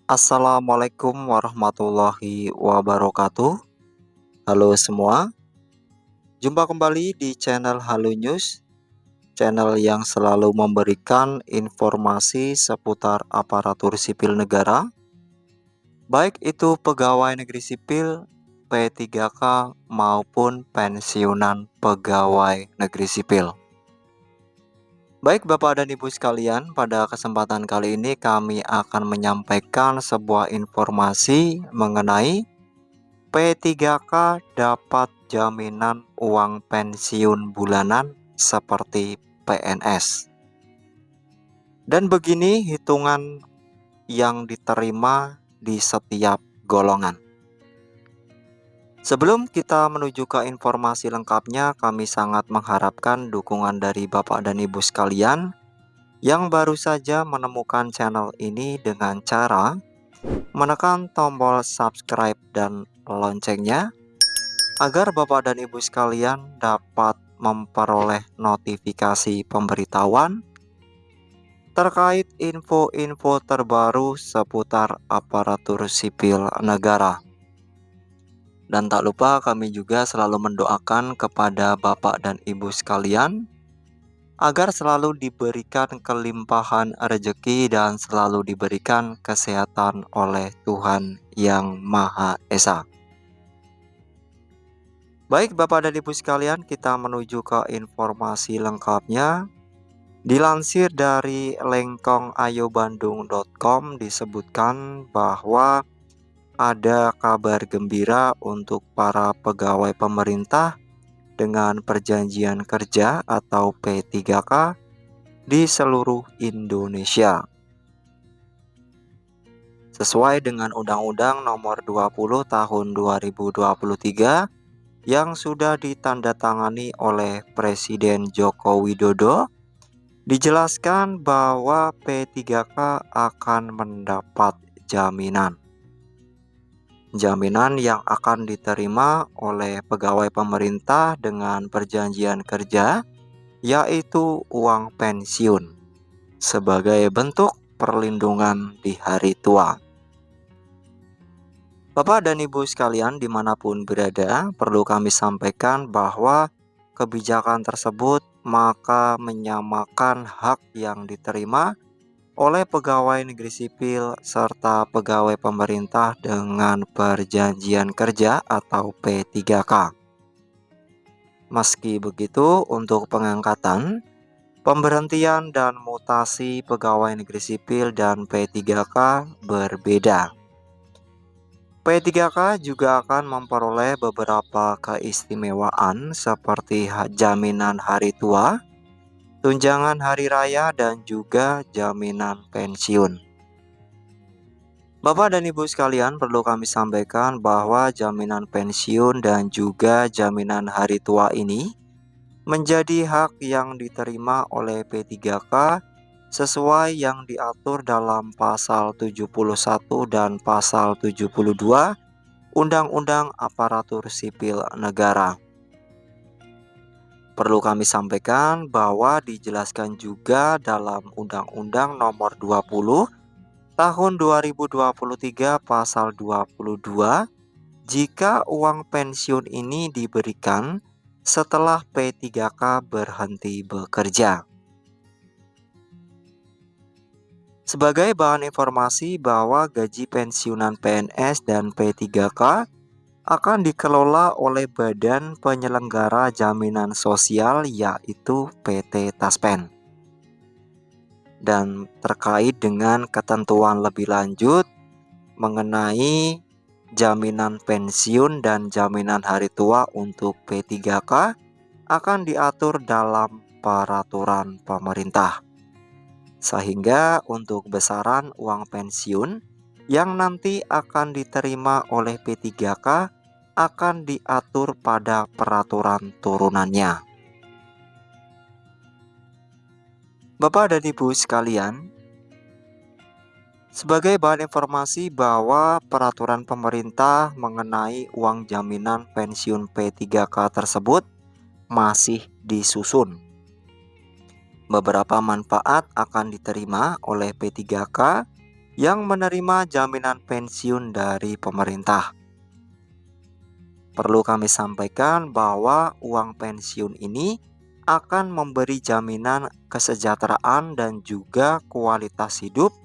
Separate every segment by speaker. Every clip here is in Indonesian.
Speaker 1: Assalamualaikum warahmatullahi wabarakatuh. Halo semua, jumpa kembali di channel Halo News, channel yang selalu memberikan informasi seputar aparatur sipil negara, baik itu pegawai negeri sipil, P3K maupun pensiunan pegawai negeri sipil. Baik Bapak dan Ibu sekalian, pada kesempatan kali ini kami akan menyampaikan sebuah informasi mengenai P3K dapat jaminan uang pensiun bulanan seperti PNS. Dan begini hitungan yang diterima di setiap golongan. Sebelum kita menuju ke informasi lengkapnya, kami sangat mengharapkan dukungan dari Bapak dan Ibu sekalian yang baru saja menemukan channel ini dengan cara menekan tombol subscribe dan loncengnya, agar Bapak dan Ibu sekalian dapat memperoleh notifikasi pemberitahuan terkait info-info terbaru seputar aparatur sipil negara. Dan tak lupa kami juga selalu mendoakan kepada Bapak dan Ibu sekalian agar selalu diberikan kelimpahan rezeki dan selalu diberikan kesehatan oleh Tuhan Yang Maha Esa. Baik Bapak dan Ibu sekalian, kita menuju ke informasi lengkapnya. Dilansir dari lengkongayobandung.com disebutkan bahwa ada kabar gembira untuk para pegawai pemerintah dengan perjanjian kerja atau P3K di seluruh Indonesia. Sesuai dengan Undang-Undang Nomor 20 Tahun 2023 yang sudah ditandatangani oleh Presiden Joko Widodo, dijelaskan bahwa P3K akan mendapat jaminan. Jaminan yang akan diterima oleh pegawai pemerintah dengan perjanjian kerja, yaitu uang pensiun, sebagai bentuk perlindungan di hari tua. Bapak dan Ibu sekalian dimanapun berada, perlu kami sampaikan bahwa kebijakan tersebut maka menyamakan hak yang diterima oleh pegawai negeri sipil serta pegawai pemerintah dengan perjanjian kerja atau P3K. Meski begitu, untuk pengangkatan, pemberhentian dan mutasi pegawai negeri sipil dan P3K berbeda. P3K juga akan memperoleh beberapa keistimewaan seperti jaminan hari tua, tunjangan hari raya, dan juga jaminan pensiun. Bapak dan Ibu sekalian, perlu kami sampaikan bahwa jaminan pensiun dan juga jaminan hari tua ini menjadi hak yang diterima oleh P3K sesuai yang diatur dalam pasal 71 dan pasal 72 Undang-Undang Aparatur Sipil Negara. Perlu kami sampaikan bahwa dijelaskan juga dalam Undang-Undang Nomor 20 Tahun 2023 pasal 22, jika uang pensiun ini diberikan setelah P3K berhenti bekerja. Sebagai bahan informasi bahwa gaji pensiunan PNS dan P3K akan dikelola oleh Badan Penyelenggara Jaminan Sosial, yaitu PT Taspen. Dan terkait dengan ketentuan lebih lanjut mengenai jaminan pensiun dan jaminan hari tua untuk P3K akan diatur dalam peraturan pemerintah. Sehingga untuk besaran uang pensiun yang nanti akan diterima oleh P3K akan diatur pada peraturan turunannya. Bapak dan Ibu sekalian, sebagai bahan informasi bahwa peraturan pemerintah mengenai uang jaminan pensiun P3K tersebut masih disusun. Beberapa manfaat akan diterima oleh P3K yang menerima jaminan pensiun dari pemerintah. Perlu kami sampaikan bahwa uang pensiun ini akan memberi jaminan kesejahteraan dan juga kualitas hidup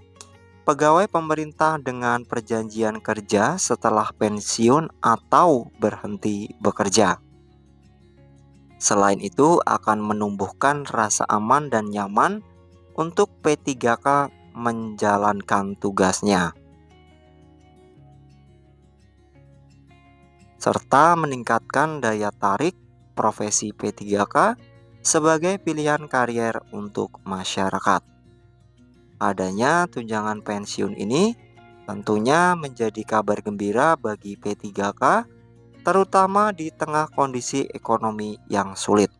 Speaker 1: pegawai pemerintah dengan perjanjian kerja setelah pensiun atau berhenti bekerja. Selain itu, akan menumbuhkan rasa aman dan nyaman untuk P3K menjalankan tugasnya, serta meningkatkan daya tarik profesi P3K sebagai pilihan karier untuk masyarakat. Adanya tunjangan pensiun ini tentunya menjadi kabar gembira bagi P3K, terutama di tengah kondisi ekonomi yang sulit.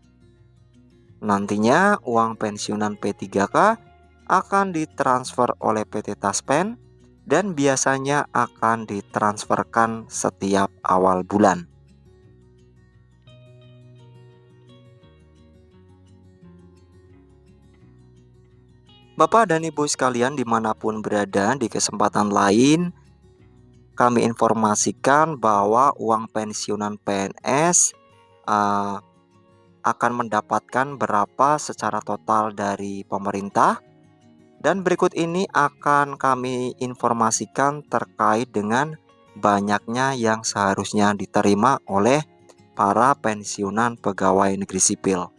Speaker 1: Nantinya uang pensiunan P3K akan ditransfer oleh PT Taspen dan biasanya akan ditransferkan setiap awal bulan. Bapak dan Ibu sekalian dimanapun berada, di kesempatan lain kami informasikan bahwa uang pensiunan PNS akan mendapatkan berapa secara total dari pemerintah. Dan berikut ini akan kami informasikan terkait dengan banyaknya yang seharusnya diterima oleh para pensiunan pegawai negeri sipil.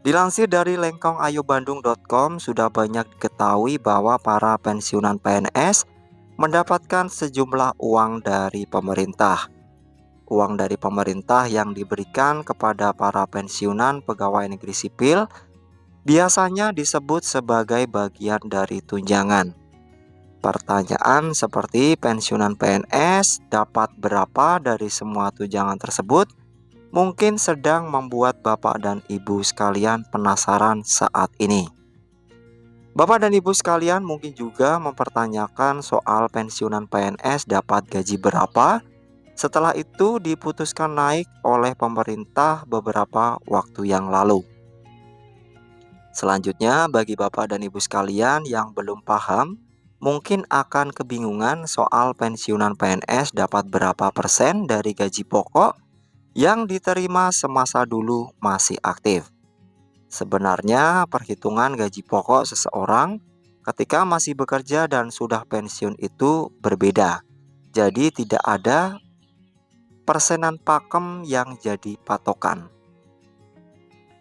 Speaker 1: Dilansir dari lengkongayobandung.com, sudah banyak diketahui bahwa para pensiunan PNS mendapatkan sejumlah uang dari pemerintah. Uang dari pemerintah yang diberikan kepada para pensiunan pegawai negeri sipil biasanya disebut sebagai bagian dari tunjangan. Pertanyaan seperti pensiunan PNS dapat berapa dari semua tunjangan tersebut mungkin sedang membuat Bapak dan Ibu sekalian penasaran saat ini. Bapak dan Ibu sekalian mungkin juga mempertanyakan soal pensiunan PNS dapat gaji berapa. Setelah itu diputuskan naik oleh pemerintah beberapa waktu yang lalu. Selanjutnya, bagi Bapak dan Ibu sekalian yang belum paham, mungkin akan kebingungan soal pensiunan PNS dapat berapa persen dari gaji pokok yang diterima semasa dulu masih aktif. Sebenarnya, perhitungan gaji pokok seseorang ketika masih bekerja dan sudah pensiun itu berbeda. Jadi tidak ada persenan pakem yang jadi patokan.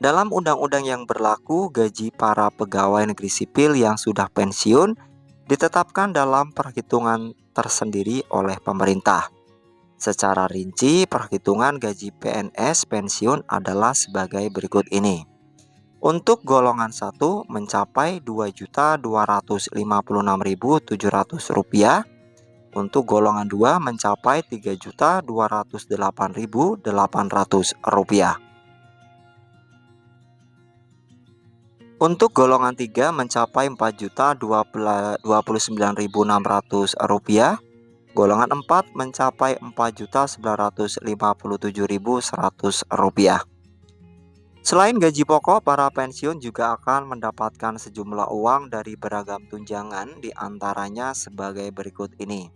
Speaker 1: Dalam undang-undang yang berlaku, gaji para pegawai negeri sipil yang sudah pensiun ditetapkan dalam perhitungan tersendiri oleh pemerintah. Secara rinci, perhitungan gaji PNS pensiun adalah sebagai berikut ini. Untuk golongan 1 mencapai Rp2.256.700. Untuk golongan 2 mencapai Rp3.208.800. Untuk golongan 3 mencapai Rp4.029.600. Golongan 4 mencapai Rp4.957.100. Selain gaji pokok, para pensiun juga akan mendapatkan sejumlah uang dari beragam tunjangan, diantaranya sebagai berikut ini.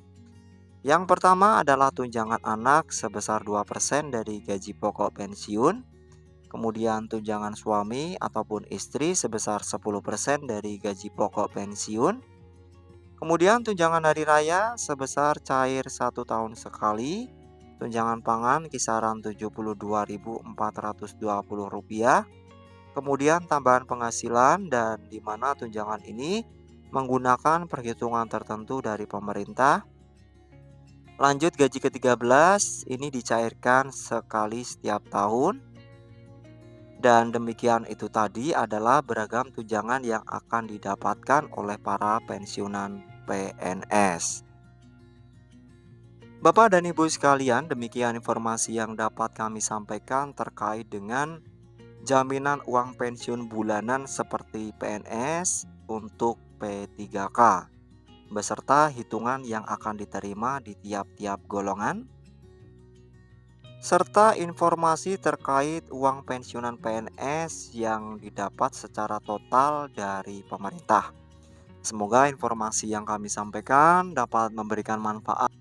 Speaker 1: Yang pertama adalah tunjangan anak sebesar 2% dari gaji pokok pensiun. Kemudian tunjangan suami ataupun istri sebesar 10% dari gaji pokok pensiun. Kemudian tunjangan hari raya sebesar cair 1 tahun sekali. Tunjangan pangan kisaran Rp72.420. Kemudian tambahan penghasilan, dan di mana tunjangan ini menggunakan perhitungan tertentu dari pemerintah. Lanjut, gaji ke-13 ini dicairkan sekali setiap tahun. Dan demikian itu tadi adalah beragam tunjangan yang akan didapatkan oleh para pensiunan PNS. Bapak dan Ibu sekalian, demikian informasi yang dapat kami sampaikan terkait dengan jaminan uang pensiun bulanan seperti PNS untuk P3K, beserta hitungan yang akan diterima di tiap-tiap golongan, serta informasi terkait uang pensiunan PNS yang didapat secara total dari pemerintah. Semoga informasi yang kami sampaikan dapat memberikan manfaat